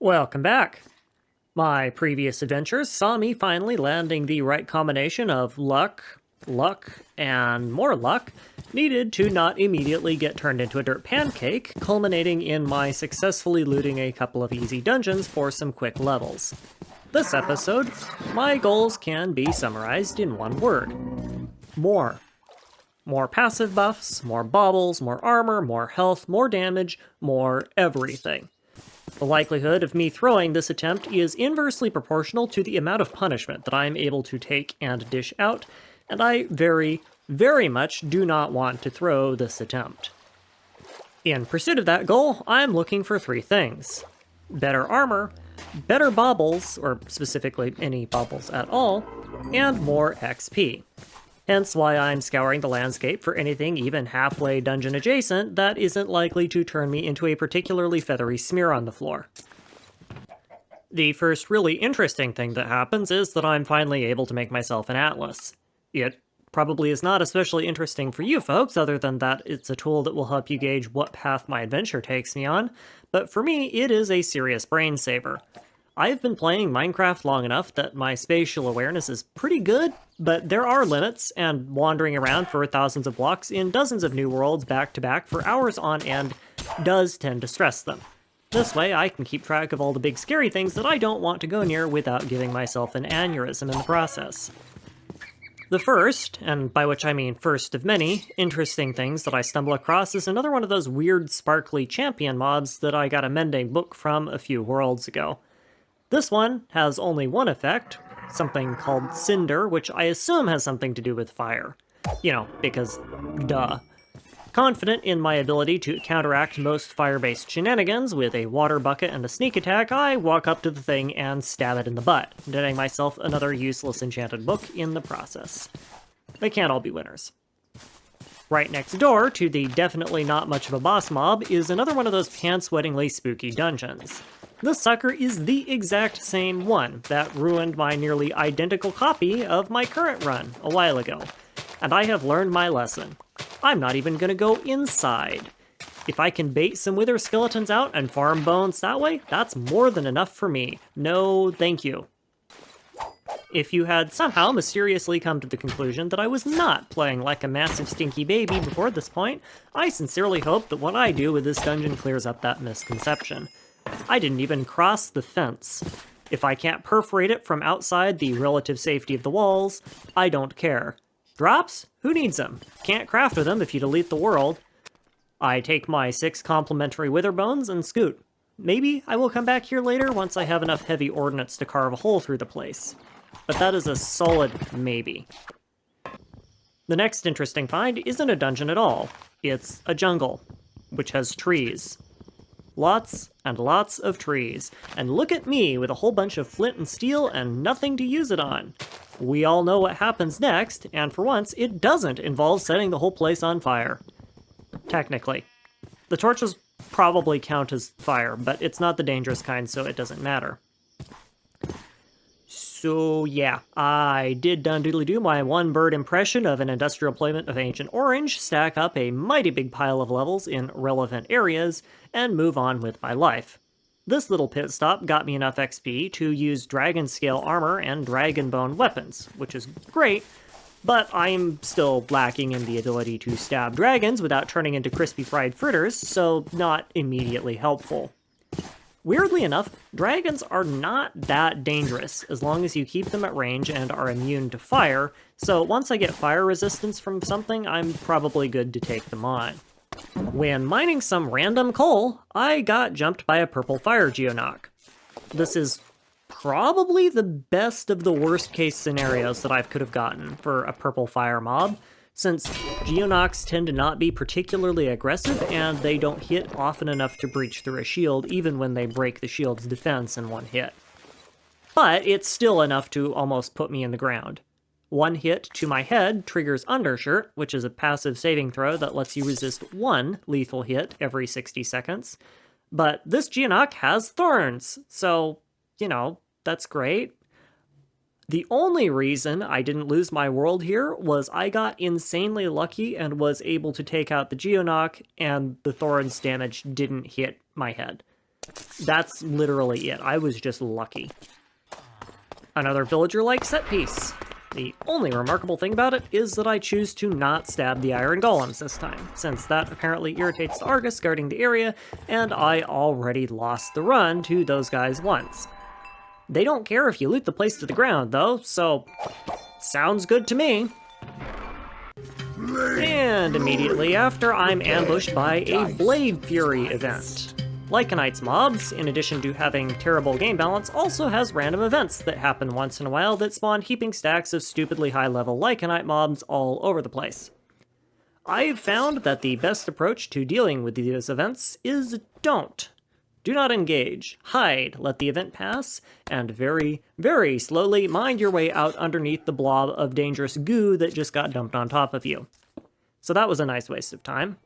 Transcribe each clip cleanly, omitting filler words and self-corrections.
Welcome back. My previous adventures saw me finally landing the right combination of luck, and more luck needed to not immediately get turned into a dirt pancake, culminating in my successfully looting a couple of easy dungeons for some quick levels. This episode, my goals can be summarized in one word. More. More passive buffs, more baubles, more armor, more health, more damage, more everything. The likelihood of me throwing this attempt is inversely proportional to the amount of punishment that I am able to take and dish out, and I very, very much do not want to throw this attempt. In pursuit of that goal, I'm looking for three things: better armor, better baubles, or specifically any baubles at all, and more XP. Hence why I'm scouring the landscape for anything even halfway dungeon adjacent that isn't likely to turn me into a particularly feathery smear on the floor. The first really interesting thing that happens is that I'm finally able to make myself an atlas. It probably is not especially interesting for you folks, other than that it's a tool that will help you gauge what path my adventure takes me on, but for me it is a serious brain saver. I've been playing Minecraft long enough that my spatial awareness is pretty good, but there are limits, and wandering around for thousands of blocks in dozens of new worlds back to back for hours on end does tend to stress them. This way I can keep track of all the big scary things that I don't want to go near without giving myself an aneurysm in the process. The first, and by which I mean first of many, interesting things that I stumble across is another one of those weird sparkly champion mobs that I got a mending book from a few worlds ago. This one has only one effect, something called Cinder, which I assume has something to do with fire. You know, because duh. Confident in my ability to counteract most fire-based shenanigans with a water bucket and a sneak attack, I walk up to the thing and stab it in the butt, netting myself another useless enchanted book in the process. They can't all be winners. Right next door to the definitely not much of a boss mob is another one of those pants-wettingly spooky dungeons. This sucker is the exact same one that ruined my nearly identical copy of my current run a while ago, and I have learned my lesson. I'm not even gonna go inside. If I can bait some wither skeletons out and farm bones that way, that's more than enough for me. No, thank you. If you had somehow mysteriously come to the conclusion that I was not playing like a massive stinky baby before this point, I sincerely hope that what I do with this dungeon clears up that misconception. I didn't even cross the fence. If I can't perforate it from outside the relative safety of the walls, I don't care. Drops? Who needs them? Can't craft with them if you delete the world. I take my 6 complimentary wither bones and scoot. Maybe I will come back here later once I have enough heavy ordnance to carve a hole through the place. But that is a solid maybe. The next interesting find isn't a dungeon at all. It's a jungle, which has trees. Lots and lots of trees. And look at me with a whole bunch of flint and steel and nothing to use it on. We all know what happens next, and for once, it doesn't involve setting the whole place on fire. Technically. The torches probably count as fire, but it's not the dangerous kind, so it doesn't matter. So yeah, I did done-doodly-do my one-bird impression of an industrial deployment of Ancient Orange, stack up a mighty big pile of levels in relevant areas, and move on with my life. This little pit stop got me enough XP to use dragon scale armor and dragon bone weapons, which is great, but I'm still lacking in the ability to stab dragons without turning into crispy fried fritters, so not immediately helpful. Weirdly enough, dragons are not that dangerous as long as you keep them at range and are immune to fire, so once I get fire resistance from something, I'm probably good to take them on. When mining some random coal, I got jumped by a purple fire geonock. This is probably the best of the worst case scenarios that I could have gotten for a purple fire mob, since geonocks tend to not be particularly aggressive and they don't hit often enough to breach through a shield even when they break the shield's defense in one hit. But it's still enough to almost put me in the ground. One hit to my head triggers Undershirt, which is a passive saving throw that lets you resist one lethal hit every 60 seconds. But this geonock has thorns, so, you know, that's great. The only reason I didn't lose my world here was I got insanely lucky and was able to take out the geonock, and the thorns damage didn't hit my head. That's literally it. I was just lucky. Another villager-like set piece. The only remarkable thing about it is that I choose to not stab the iron golems this time, since that apparently irritates the Argus guarding the area, and I already lost the run to those guys once. They don't care if you loot the place to the ground, though, so sounds good to me. And immediately after, I'm ambushed by a Blade Fury event. Lycanite's mobs, in addition to having terrible game balance, also has random events that happen once in a while that spawn heaping stacks of stupidly high-level Lycanite mobs all over the place. I've found that the best approach to dealing with these events is don't. Do not engage, hide, let the event pass, and very, very slowly mind your way out underneath the blob of dangerous goo that just got dumped on top of you. So that was a nice waste of time.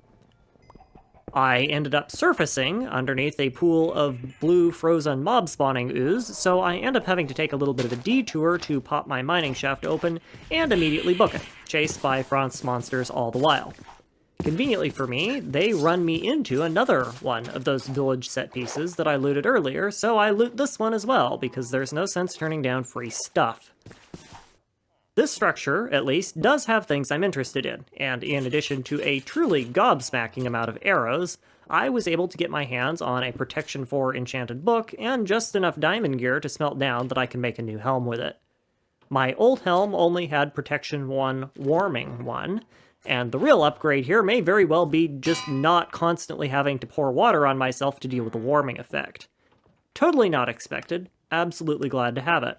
I ended up surfacing underneath a pool of blue frozen mob spawning ooze, so I end up having to take a little bit of a detour to pop my mining shaft open and immediately book it, chased by frost monsters all the while. Conveniently for me, they run me into another one of those village set pieces that I looted earlier, so I loot this one as well, because there's no sense turning down free stuff. This structure, at least, does have things I'm interested in, and in addition to a truly gobsmacking amount of arrows, I was able to get my hands on a Protection 4 enchanted book and just enough diamond gear to smelt down that I can make a new helm with it. My old helm only had Protection 1 Warming 1, and the real upgrade here may very well be just not constantly having to pour water on myself to deal with the warming effect. Totally not expected, absolutely glad to have it.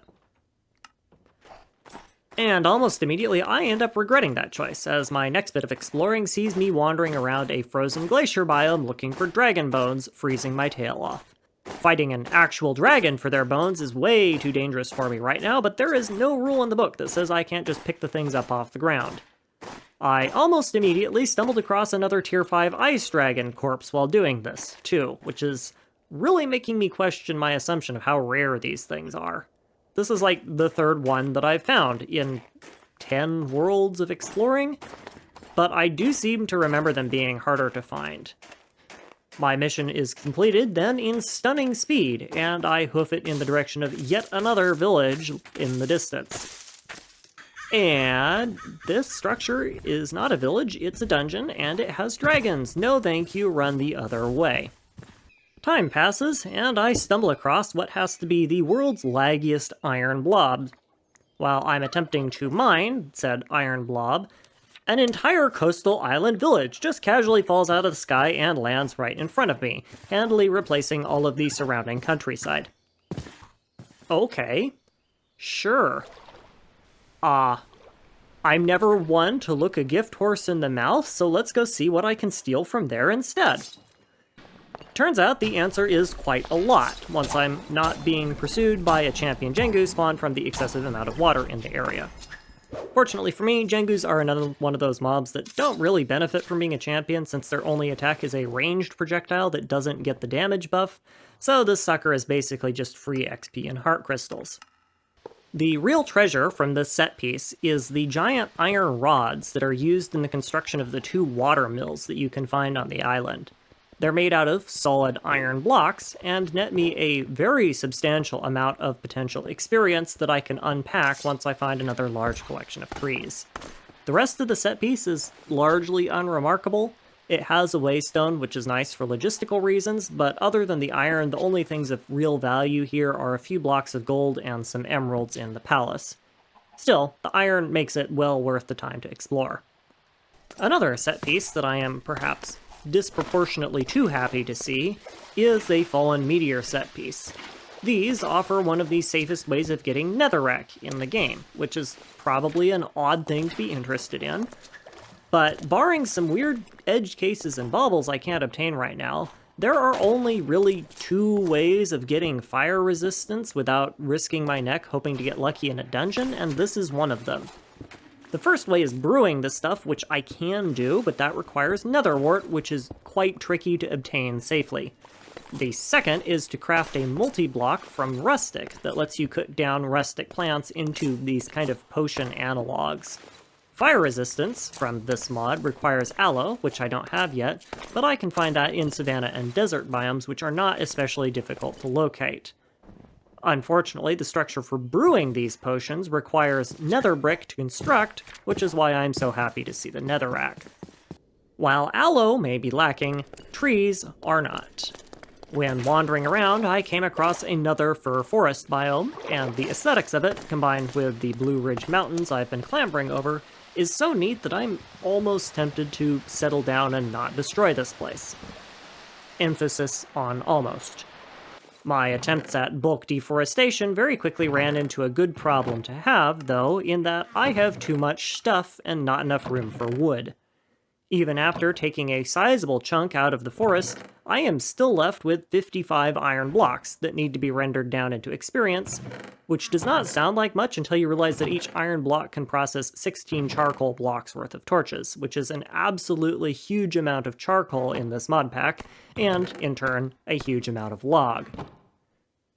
And almost immediately, I end up regretting that choice, as my next bit of exploring sees me wandering around a frozen glacier biome looking for dragon bones, freezing my tail off. Fighting an actual dragon for their bones is way too dangerous for me right now, but there is no rule in the book that says I can't just pick the things up off the ground. I almost immediately stumbled across another Tier 5 ice dragon corpse while doing this, too, which is really making me question my assumption of how rare these things are. This is like the third one that I've found in 10 worlds of exploring, but I do seem to remember them being harder to find. My mission is completed then in stunning speed, and I hoof it in the direction of yet another village in the distance. And this structure is not a village, it's a dungeon, and it has dragons. No thank you, run the other way. Time passes, and I stumble across what has to be the world's laggiest iron blob. While I'm attempting to mine said iron blob, an entire coastal island village just casually falls out of the sky and lands right in front of me, handily replacing all of the surrounding countryside. Okay, sure. I'm never one to look a gift horse in the mouth, so let's go see what I can steal from there instead. Turns out the answer is quite a lot, once I'm not being pursued by a champion Jengu spawned from the excessive amount of water in the area. Fortunately for me, Jengus are another one of those mobs that don't really benefit from being a champion since their only attack is a ranged projectile that doesn't get the damage buff, so this sucker is basically just free XP and heart crystals. The real treasure from this set piece is the giant iron rods that are used in the construction of the 2 water mills that you can find on the island. They're made out of solid iron blocks and net me a very substantial amount of potential experience that I can unpack once I find another large collection of trees. The rest of the set piece is largely unremarkable. It has a waystone, which is nice for logistical reasons, but other than the iron, the only things of real value here are a few blocks of gold and some emeralds in the palace. Still, the iron makes it well worth the time to explore. Another set piece that I am perhaps disproportionately too happy to see is a fallen meteor set piece. These offer one of the safest ways of getting netherrack in the game, which is probably an odd thing to be interested in, but barring some weird edge cases and baubles I can't obtain right now, there are only really 2 ways of getting fire resistance without risking my neck hoping to get lucky in a dungeon, and this is one of them. The first way is brewing this stuff, which I can do, but that requires netherwort, which is quite tricky to obtain safely. The second is to craft a multi-block from rustic that lets you cook down rustic plants into these kind of potion analogs. Fire resistance from this mod requires aloe, which I don't have yet, but I can find that in savanna and desert biomes, which are not especially difficult to locate. Unfortunately, the structure for brewing these potions requires nether brick to construct, which is why I'm so happy to see the netherrack. While aloe may be lacking, trees are not. When wandering around, I came across another fir forest biome, and the aesthetics of it, combined with the Blue Ridge Mountains I've been clambering over, is so neat that I'm almost tempted to settle down and not destroy this place. Emphasis on almost. My attempts at bulk deforestation very quickly ran into a good problem to have, though, in that I have too much stuff and not enough room for wood. Even after taking a sizable chunk out of the forest, I am still left with 55 iron blocks that need to be rendered down into experience, which does not sound like much until you realize that each iron block can process 16 charcoal blocks worth of torches, which is an absolutely huge amount of charcoal in this mod pack, and, in turn, a huge amount of log.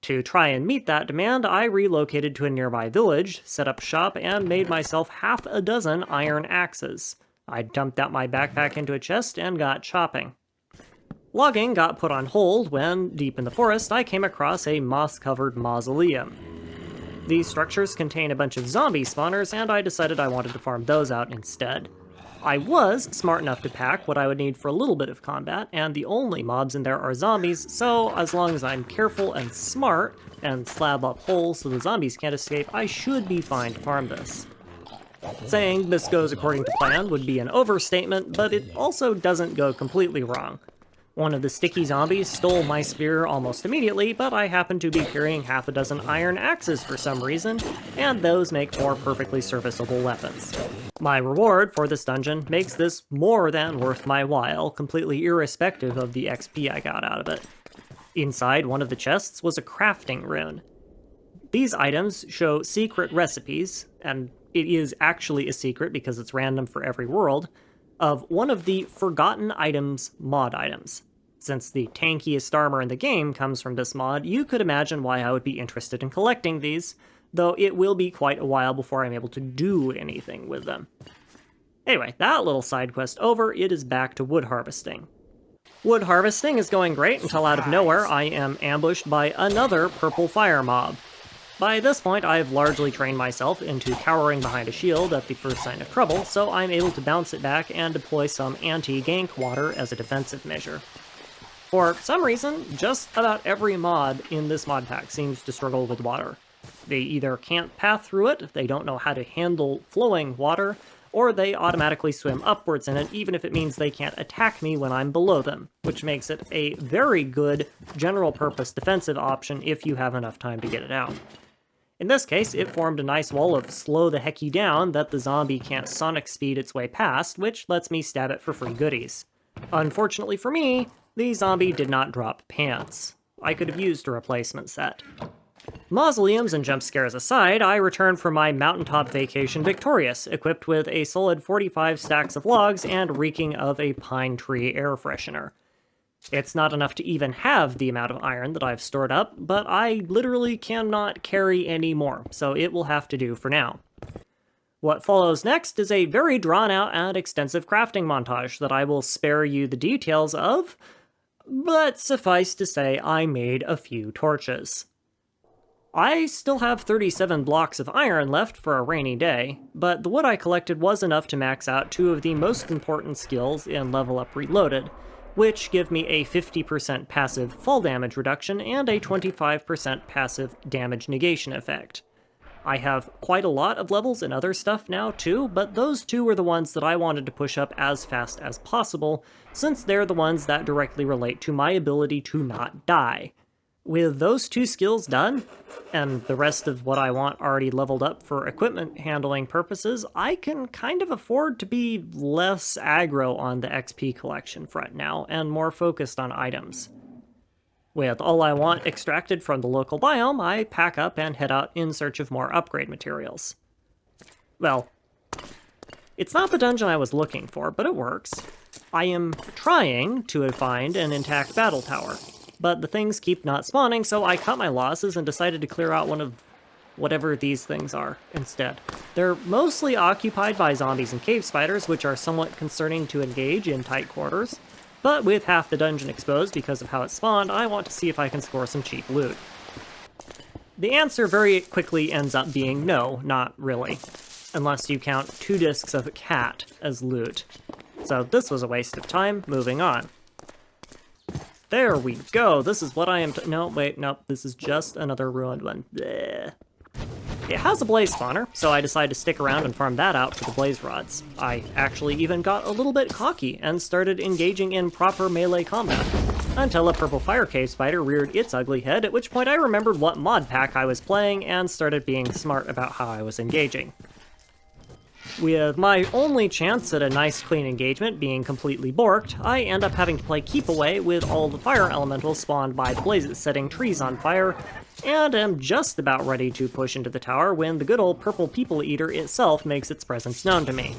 To try and meet that demand, I relocated to a nearby village, set up shop, and made myself half a dozen iron axes. I dumped out my backpack into a chest and got chopping. Logging got put on hold when, deep in the forest, I came across a moss-covered mausoleum. These structures contain a bunch of zombie spawners, and I decided I wanted to farm those out instead. I was smart enough to pack what I would need for a little bit of combat, and the only mobs in there are zombies, so as long as I'm careful and smart, and slab up holes so the zombies can't escape, I should be fine to farm this. Saying this goes according to plan would be an overstatement, but it also doesn't go completely wrong. One of the sticky zombies stole my spear almost immediately, but I happen to be carrying half a dozen iron axes for some reason, and those make for perfectly serviceable weapons. My reward for this dungeon makes this more than worth my while, completely irrespective of the XP I got out of it. Inside one of the chests was a crafting rune. These items show secret recipes, and it is actually a secret because it's random for every world, of one of the Forgotten Items mod items. Since the tankiest armor in the game comes from this mod, you could imagine why I would be interested in collecting these, though it will be quite a while before I'm able to do anything with them. Anyway, that little side quest over, it is back to wood harvesting. Wood harvesting is going great until out of nowhere I am ambushed by another purple fire mob. By this point, I've largely trained myself into cowering behind a shield at the first sign of trouble, so I'm able to bounce it back and deploy some anti-gank water as a defensive measure. For some reason, just about every mod in this mod pack seems to struggle with water. They either can't path through it, they don't know how to handle flowing water, or they automatically swim upwards in it even if it means they can't attack me when I'm below them, which makes it a very good general-purpose defensive option if you have enough time to get it out. In this case, it formed a nice wall of slow the hecky down that the zombie can't sonic speed its way past, which lets me stab it for free goodies. Unfortunately for me, the zombie did not drop pants. I could have used a replacement set. Mausoleums and jump scares aside, I returned from my mountaintop vacation victorious, equipped with a solid 45 stacks of logs and reeking of a pine tree air freshener. It's not enough to even have the amount of iron that I've stored up, but I literally cannot carry any more, so it will have to do for now. What follows next is a very drawn-out and extensive crafting montage that I will spare you the details of, but suffice to say I made a few torches. I still have 37 blocks of iron left for a rainy day, but the wood I collected was enough to max out two of the most important skills in Level Up Reloaded, which give me a 50% passive fall damage reduction and a 25% passive damage negation effect. I have quite a lot of levels and other stuff now too, but those two were the ones that I wanted to push up as fast as possible, since they're the ones that directly relate to my ability to not die. With those two skills done, and the rest of what I want already leveled up for equipment handling purposes, I can kind of afford to be less aggro on the XP collection front now, and more focused on items. With all I want extracted from the local biome, I pack up and head out in search of more upgrade materials. Well, it's not the dungeon I was looking for, but it works. I am trying to find an intact battle tower, but the things keep not spawning, so I cut my losses and decided to clear out one of whatever these things are, instead. They're mostly occupied by zombies and cave spiders, which are somewhat concerning to engage in tight quarters. But with half the dungeon exposed because of how it spawned, I want to see if I can score some cheap loot. The answer very quickly ends up being no, not really. Unless you count 2 discs of a cat as loot. So this was a waste of time, moving on. There we go, this is what I am no, wait, nope, this is just another ruined one. Bleh. It has a blaze spawner, so I decided to stick around and farm that out for the blaze rods. I actually even got a little bit cocky and started engaging in proper melee combat, until a purple fire cave spider reared its ugly head, at which point I remembered what mod pack I was playing and started being smart about how I was engaging. With my only chance at a nice clean engagement being completely borked, I end up having to play keep away with all the fire elementals spawned by the blazes setting trees on fire, and am just about ready to push into the tower when the good old purple people eater itself makes its presence known to me.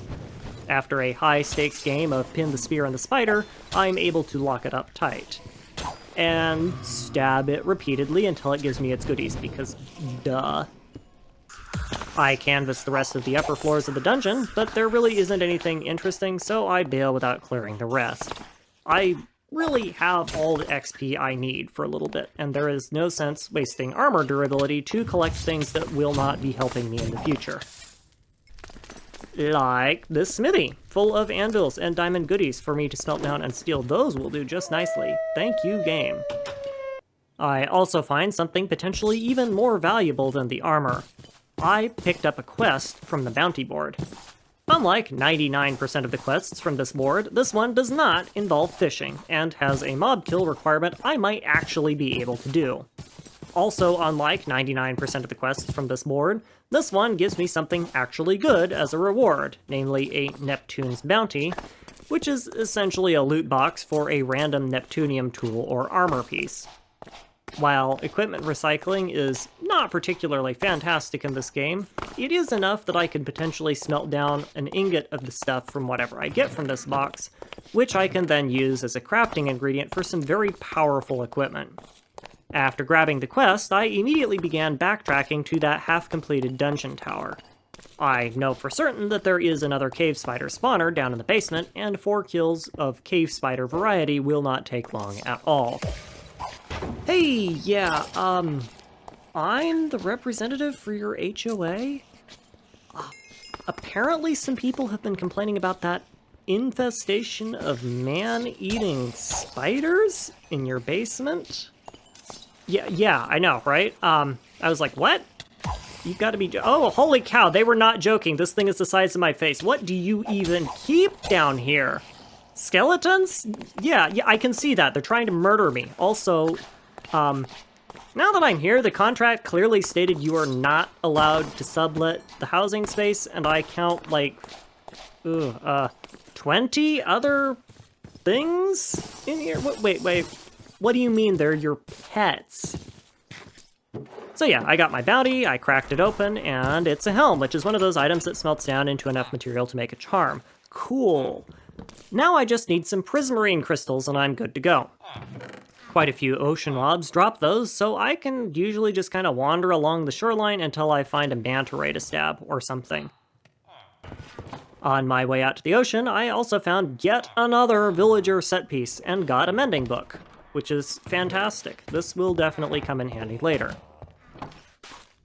After a high-stakes game of pin the spear and the spider, I'm able to lock it up tight. And stab it repeatedly until it gives me its goodies, because duh. I canvass the rest of the upper floors of the dungeon, but there really isn't anything interesting, so I bail without clearing the rest. I really have all the XP I need for a little bit, and there is no sense wasting armor durability to collect things that will not be helping me in the future. Like this smithy, full of anvils and diamond goodies for me to smelt down and steal. Those will do just nicely. Thank you, game. I also find something potentially even more valuable than the armor. I picked up a quest from the bounty board. Unlike 99% of the quests from this board, this one does not involve fishing, and has a mob kill requirement I might actually be able to do. Also, unlike 99% of the quests from this board, this one gives me something actually good as a reward, namely a Neptune's Bounty, which is essentially a loot box for a random Neptunium tool or armor piece. While equipment recycling is not particularly fantastic in this game, it is enough that I could potentially smelt down an ingot of the stuff from whatever I get from this box, which I can then use as a crafting ingredient for some very powerful equipment. After grabbing the quest, I immediately began backtracking to that half-completed dungeon tower. I know for certain that there is another cave spider spawner down in the basement, and 4 kills of cave spider variety will not take long at all. Hey, yeah, I'm the representative for your HOA? Apparently some people have been complaining about that infestation of man-eating spiders in your basement? Yeah, I know, right? I was like, what? You gotta be oh, holy cow, they were not joking. This thing is the size of my face. What do you even keep down here? Skeletons? Yeah, I can see that. They're trying to murder me. Also, now that I'm here, the contract clearly stated you are not allowed to sublet the housing space, and I count, like, 20 other things in here? Wait. What do you mean they're your pets? So yeah, I got my bounty, I cracked it open, and it's a helm, which is one of those items that smelts down into enough material to make a charm. Cool. Now I just need some prismarine crystals and I'm good to go. Quite a few ocean mobs drop those, so I can usually just kind of wander along the shoreline until I find a manta ray to stab or something. On my way out to the ocean, I also found yet another villager set piece and got a mending book, which is fantastic. This will definitely come in handy later.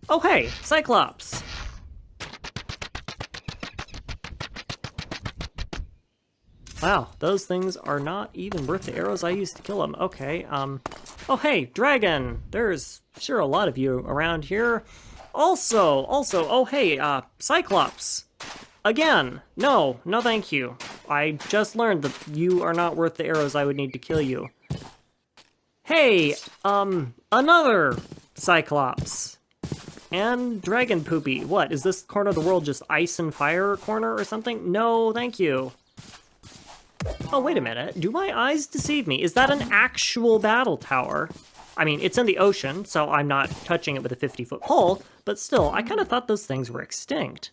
Oh hey, Cyclops! Wow, those things are not even worth the arrows I used to kill them. Okay, oh hey, dragon! There's sure a lot of you around here. Also, oh hey, Cyclops! Again! No thank you. I just learned that you are not worth the arrows I would need to kill you. Hey, another Cyclops! And dragon poopy. What, is this corner of the world just ice and fire corner or something? No, thank you. Oh, wait a minute. Do my eyes deceive me? Is that an actual battle tower? I mean, it's in the ocean, so I'm not touching it with a 50-foot pole, but still, I kind of thought those things were extinct.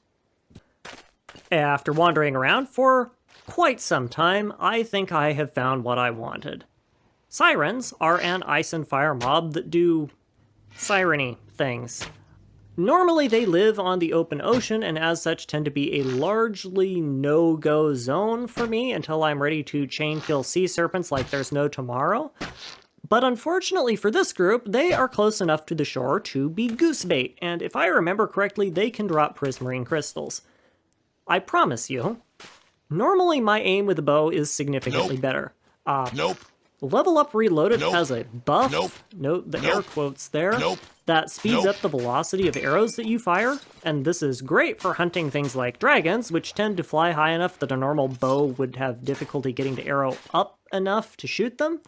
After wandering around for quite some time, I think I have found what I wanted. Sirens are an ice and fire mob that do siren-y things. Normally they live on the open ocean and as such tend to be a largely no-go zone for me until I'm ready to chain kill sea serpents like there's no tomorrow. But unfortunately for this group, they are close enough to the shore to be goose bait, and if I remember correctly, they can drop prismarine crystals. I promise you, normally my aim with a bow is significantly better. Level Up Reloaded has a buff, note the air quotes there, that speeds up the velocity of arrows that you fire, and this is great for hunting things like dragons, which tend to fly high enough that a normal bow would have difficulty getting the arrow up enough to shoot them.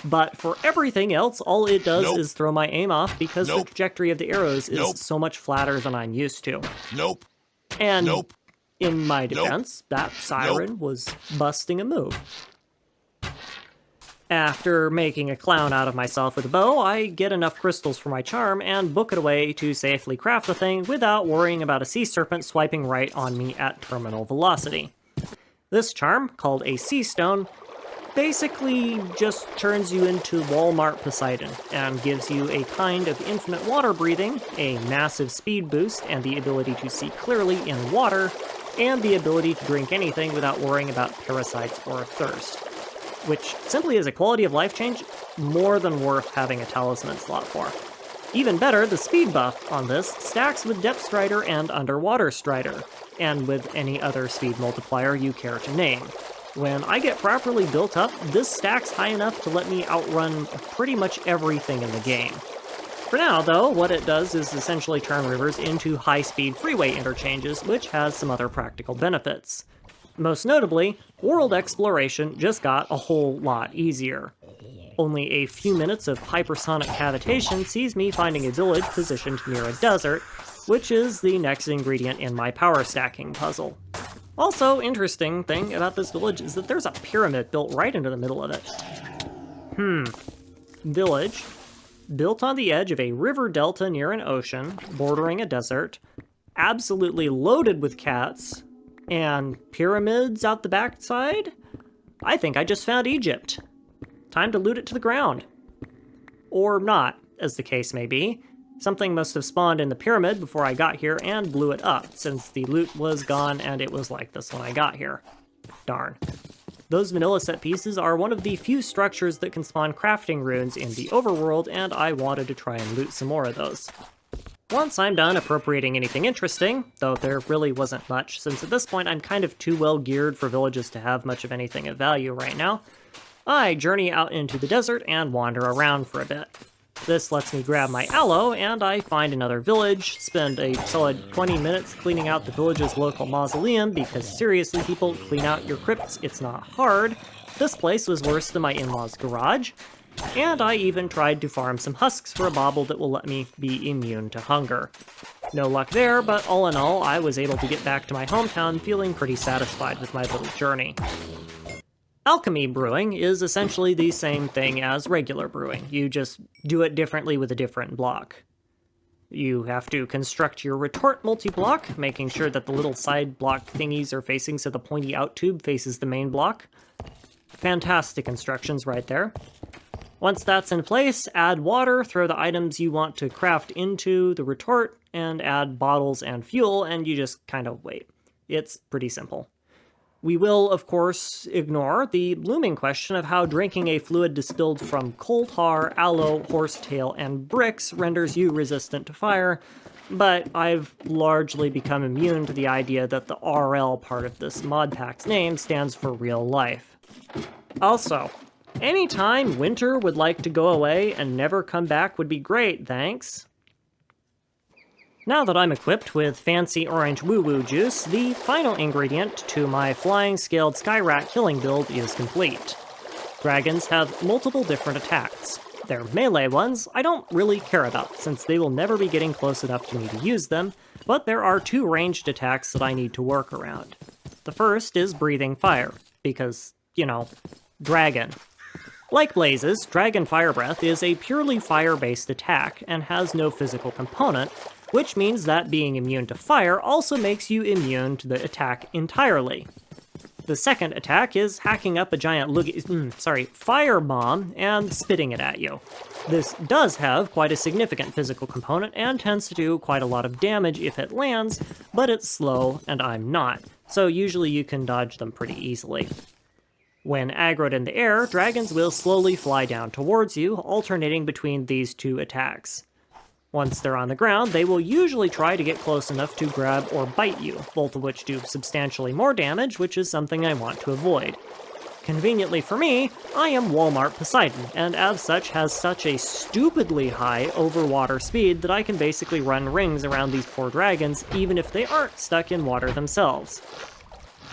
But for everything else, all it does is throw my aim off because the trajectory of the arrows is so much flatter than I'm used to. And in my defense, that siren was busting a move. After making a clown out of myself with a bow, I get enough crystals for my charm and book it away to safely craft the thing without worrying about a sea serpent swiping right on me at terminal velocity. This charm, called a sea stone, basically just turns you into Walmart Poseidon and gives you a kind of infinite water breathing, a massive speed boost, and the ability to see clearly in water, and the ability to drink anything without worrying about parasites or thirst. Which simply is a quality of life change more than worth having a talisman slot for. Even better, the speed buff on this stacks with Depth Strider and Underwater Strider, and with any other speed multiplier you care to name. When I get properly built up, this stacks high enough to let me outrun pretty much everything in the game. For now, though, what it does is essentially turn rivers into high-speed freeway interchanges, which has some other practical benefits. Most notably, world exploration just got a whole lot easier. Only a few minutes of hypersonic cavitation sees me finding a village positioned near a desert, which is the next ingredient in my power stacking puzzle. Also, interesting thing about this village is that there's a pyramid built right into the middle of it. Village, built on the edge of a river delta near an ocean, bordering a desert, absolutely loaded with cats, and pyramids out the backside? I think I just found Egypt. Time to loot it to the ground. Or not, as the case may be. Something must have spawned in the pyramid before I got here and blew it up, since the loot was gone and it was like this when I got here. Darn. Those vanilla set pieces are one of the few structures that can spawn crafting runes in the overworld, and I wanted to try and loot some more of those. Once I'm done appropriating anything interesting, though there really wasn't much, since at this point I'm kind of too well geared for villages to have much of anything of value right now, I journey out into the desert and wander around for a bit. This lets me grab my aloe, and I find another village, spend a solid 20 minutes cleaning out the village's local mausoleum, because seriously people, clean out your crypts, it's not hard. This place was worse than my in-laws' garage, and I even tried to farm some husks for a bauble that will let me be immune to hunger. No luck there, but all in all, I was able to get back to my hometown feeling pretty satisfied with my little journey. Alchemy brewing is essentially the same thing as regular brewing. You just do it differently with a different block. You have to construct your retort multi-block, making sure that the little side block thingies are facing so the pointy out tube faces the main block. Fantastic instructions right there. Once that's in place, add water, throw the items you want to craft into the retort, and add bottles and fuel, and you just kind of wait. It's pretty simple. We will, of course, ignore the looming question of how drinking a fluid distilled from coal tar, aloe, horsetail, and bricks renders you resistant to fire, but I've largely become immune to the idea that the RL part of this modpack's name stands for real life. Also, anytime winter would like to go away and never come back would be great, thanks. Now that I'm equipped with fancy orange woo-woo juice, the final ingredient to my flying scaled skyrat killing build is complete. Dragons have multiple different attacks. Their melee ones I don't really care about, since they will never be getting close enough to me to use them, but there are two ranged attacks that I need to work around. The first is breathing fire, because, you know, dragon. Like Blaze's, Dragon Fire Breath is a purely fire-based attack and has no physical component, which means that being immune to fire also makes you immune to the attack entirely. The second attack is hacking up a giant fire bomb and spitting it at you. This does have quite a significant physical component and tends to do quite a lot of damage if it lands, but it's slow and I'm not, so usually you can dodge them pretty easily. When aggroed in the air, dragons will slowly fly down towards you, alternating between these two attacks. Once they're on the ground, they will usually try to get close enough to grab or bite you, both of which do substantially more damage, which is something I want to avoid. Conveniently for me, I am Walmart Poseidon, and as such has such a stupidly high over-water speed that I can basically run rings around these poor dragons, even if they aren't stuck in water themselves.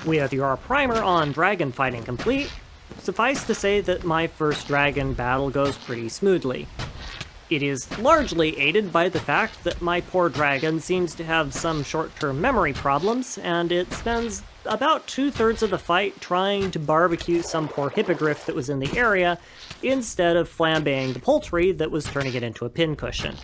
With your primer on dragon fighting complete, suffice to say that my first dragon battle goes pretty smoothly. It is largely aided by the fact that my poor dragon seems to have some short-term memory problems, and it spends about 2/3 of the fight trying to barbecue some poor hippogriff that was in the area, instead of flambeing the poultry that was turning it into a pincushion.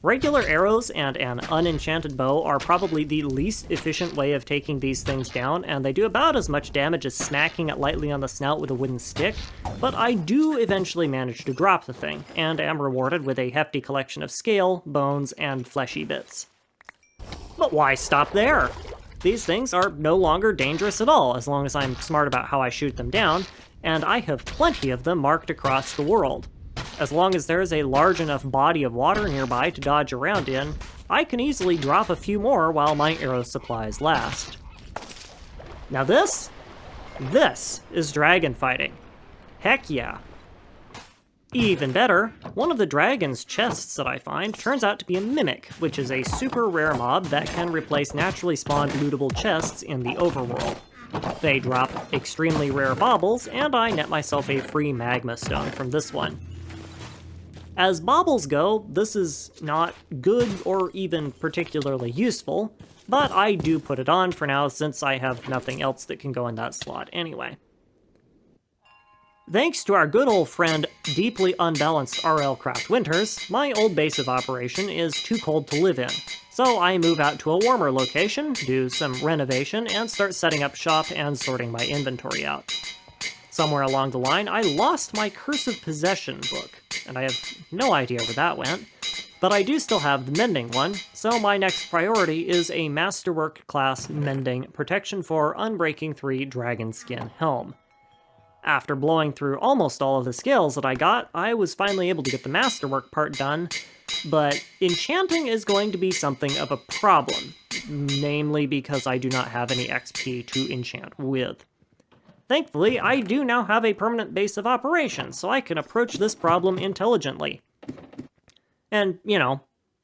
Regular arrows and an unenchanted bow are probably the least efficient way of taking these things down, and they do about as much damage as smacking it lightly on the snout with a wooden stick, but I do eventually manage to drop the thing, and am rewarded with a hefty collection of scale, bones, and fleshy bits. But why stop there? These things are no longer dangerous at all, as long as I'm smart about how I shoot them down, and I have plenty of them marked across the world. As long as there is a large enough body of water nearby to dodge around in, I can easily drop a few more while my arrow supplies last. Now this is dragon fighting. Heck yeah. Even better, one of the dragon's chests that I find turns out to be a mimic, which is a super rare mob that can replace naturally spawned lootable chests in the overworld. They drop extremely rare baubles, and I net myself a free magma stone from this one. As baubles go, this is not good or even particularly useful, but I do put it on for now since I have nothing else that can go in that slot anyway. Thanks to our good old friend, deeply unbalanced RLCraft winters, my old base of operation is too cold to live in, so I move out to a warmer location, do some renovation, and start setting up shop and sorting my inventory out. Somewhere along the line, I lost my Curse of Possession book, and I have no idea where that went, but I do still have the Mending one, so my next priority is a Masterwork class Mending Protection 4 Unbreaking 3 Dragon Skin Helm. After blowing through almost all of the scales that I got, I was finally able to get the Masterwork part done, but enchanting is going to be something of a problem, namely because I do not have any XP to enchant with. Thankfully, I do now have a permanent base of operations, so I can approach this problem intelligently. And,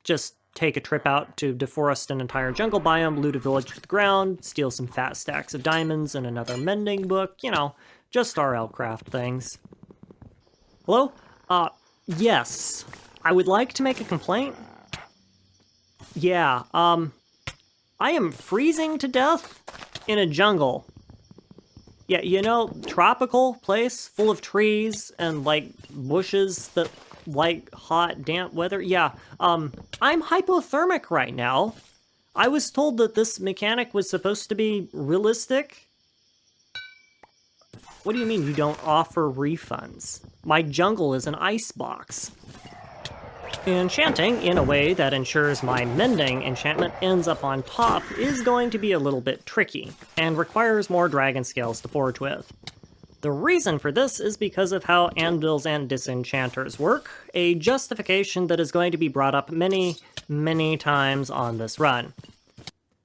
just take a trip out to deforest an entire jungle biome, loot a village to the ground, steal some fat stacks of diamonds and another mending book, just RLCraft things. Hello? Yes. I would like to make a complaint. Yeah, I am freezing to death in a jungle. Yeah, tropical place full of trees and, bushes that like hot, damp weather. Yeah, I'm hypothermic right now. I was told that this mechanic was supposed to be realistic. What do you mean you don't offer refunds? My jungle is an icebox. Enchanting in a way that ensures my mending enchantment ends up on top is going to be a little bit tricky, and requires more dragon scales to forge with. The reason for this is because of how anvils and disenchanters work, a justification that is going to be brought up many, many times on this run.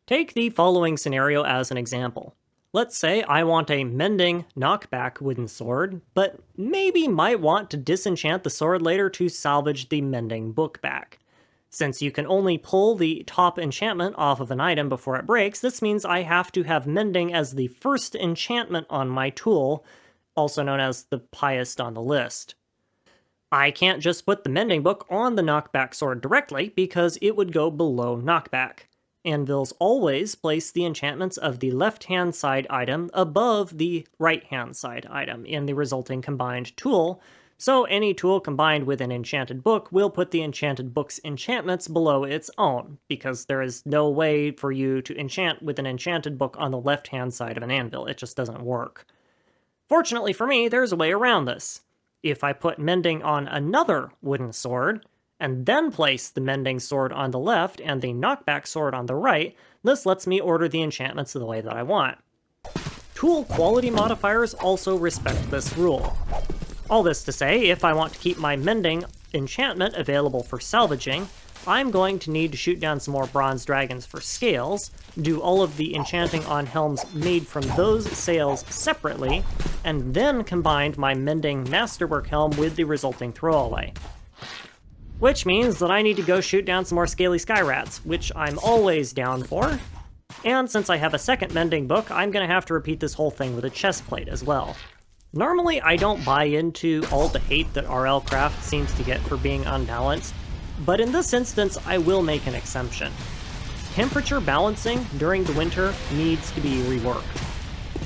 Take the following scenario as an example. Let's say I want a mending knockback wooden sword, but maybe might want to disenchant the sword later to salvage the mending book back. Since you can only pull the top enchantment off of an item before it breaks, this means I have to have mending as the first enchantment on my tool, also known as the highest on the list. I can't just put the mending book on the knockback sword directly because it would go below knockback. Anvils always place the enchantments of the left-hand side item above the right-hand side item in the resulting combined tool, So any tool combined with an enchanted book will put the enchanted book's enchantments below its own, because there is no way for you to enchant with an enchanted book on the left-hand side of an anvil. It just doesn't work. Fortunately for me, there's a way around this. If I put mending on another wooden sword, and then place the mending sword on the left and the knockback sword on the right, this lets me order the enchantments the way that I want. Tool quality modifiers also respect this rule. All this to say, if I want to keep my mending enchantment available for salvaging, I'm going to need to shoot down some more bronze dragons for scales, do all of the enchanting on helms made from those sails separately, and then combine my mending masterwork helm with the resulting throwaway. Which means that I need to go shoot down some more scaly sky rats, which I'm always down for. And since I have a second mending book, I'm going to have to repeat this whole thing with a chest plate as well. Normally, I don't buy into all the hate that RLCraft seems to get for being unbalanced, but in this instance, I will make an exception. Temperature balancing during the winter needs to be reworked.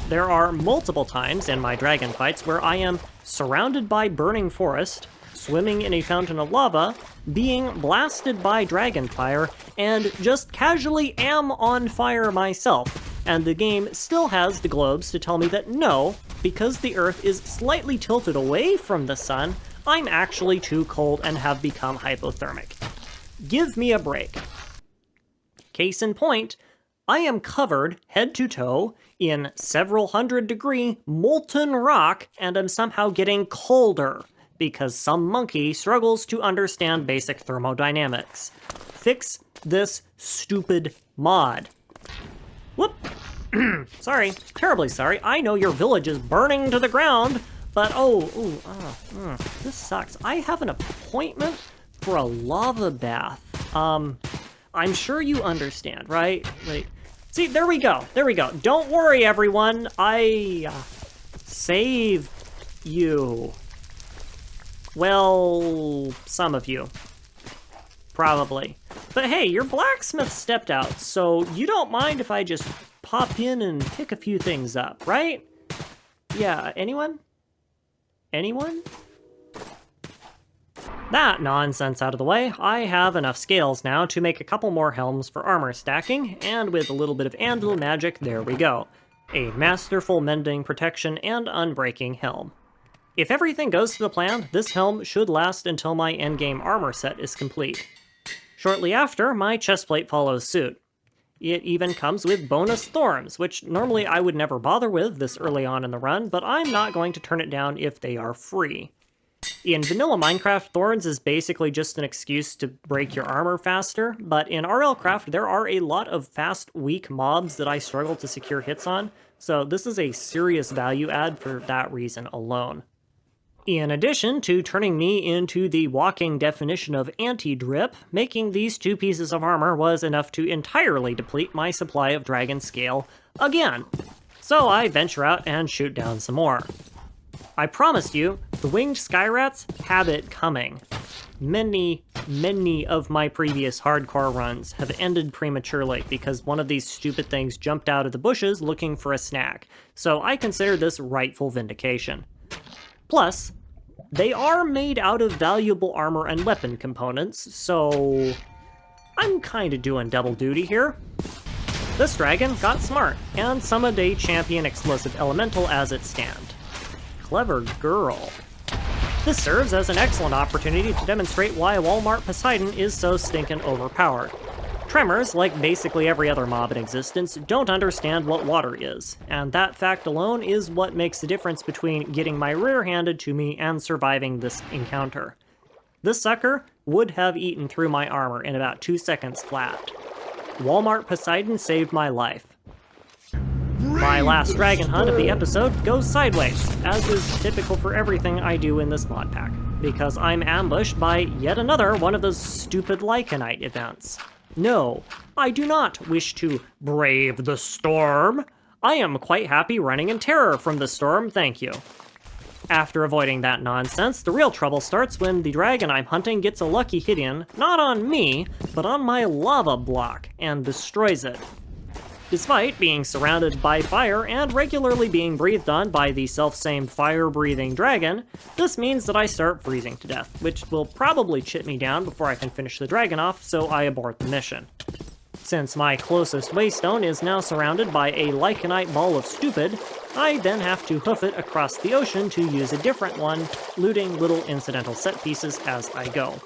There are multiple times in my dragon fights where I am surrounded by burning forest, swimming in a fountain of lava, being blasted by dragon fire, and just casually am on fire myself, and the game still has the globes to tell me that no, because the Earth is slightly tilted away from the sun, I'm actually too cold and have become hypothermic. Give me a break. Case in point, I am covered head to toe in several 100-degree molten rock and am somehow getting colder because some monkey struggles to understand basic thermodynamics. Fix this stupid mod. Whoop! Sorry, terribly sorry. I know your village is burning to the ground, but this sucks. I have an appointment for a lava bath. I'm sure you understand, right? Like, see, there we go. There we go. Don't worry, everyone. I saved you. Well, some of you. Probably. But hey, your blacksmith stepped out, so you don't mind if I just pop in and pick a few things up, right? Yeah, anyone? Anyone? That nonsense out of the way, I have enough scales now to make a couple more helms for armor stacking, and with a little bit of anvil magic, there we go. A masterful mending, protection, and unbreaking helm. If everything goes to the plan, this helm should last until my endgame armor set is complete. Shortly after, my chestplate follows suit. It even comes with bonus thorns, which normally I would never bother with this early on in the run, but I'm not going to turn it down if they are free. In vanilla Minecraft, thorns is basically just an excuse to break your armor faster, but in RLCraft there are a lot of fast, weak mobs that I struggle to secure hits on, so this is a serious value add for that reason alone. In addition to turning me into the walking definition of anti-drip, making these two pieces of armor was enough to entirely deplete my supply of dragon scale again. So I venture out and shoot down some more. I promised you, the winged skyrats have it coming. Many of my previous hardcore runs have ended prematurely because one of these stupid things jumped out of the bushes looking for a snack, so I consider this rightful vindication. Plus, they are made out of valuable armor and weapon components, so I'm kinda doing double duty here. This dragon got smart, and summoned a champion explosive elemental as it stand. Clever girl. This serves as an excellent opportunity to demonstrate why Walmart Poseidon is so stinkin' overpowered. Tremors, like basically every other mob in existence, don't understand what water is, and that fact alone is what makes the difference between getting my rear handed to me and surviving this encounter. This sucker would have eaten through my armor in about 2 seconds flat. Walmart Poseidon saved my life. My last dragon hunt of the episode goes sideways, as is typical for everything I do in this mod pack, because I'm ambushed by yet another one of those stupid Lycanite events. No, I do not wish to brave the storm. I am quite happy running in terror from the storm, thank you. After avoiding that nonsense, the real trouble starts when the dragon I'm hunting gets a lucky hit in, not on me, but on my lava block, and destroys it. Despite being surrounded by fire and regularly being breathed on by the selfsame fire-breathing dragon, this means that I start freezing to death, which will probably chip me down before I can finish the dragon off, so I abort the mission. Since my closest waystone is now surrounded by a lycanite ball of stupid, I then have to hoof it across the ocean to use a different one, looting little incidental set pieces as I go.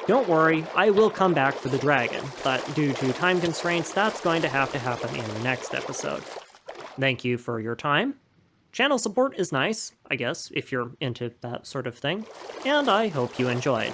Don't worry, I will come back for the dragon, but due to time constraints, that's going to happen in the next episode. Thank you for your time. Channel support is nice, I guess, if you're into that sort of thing, and I hope you enjoyed.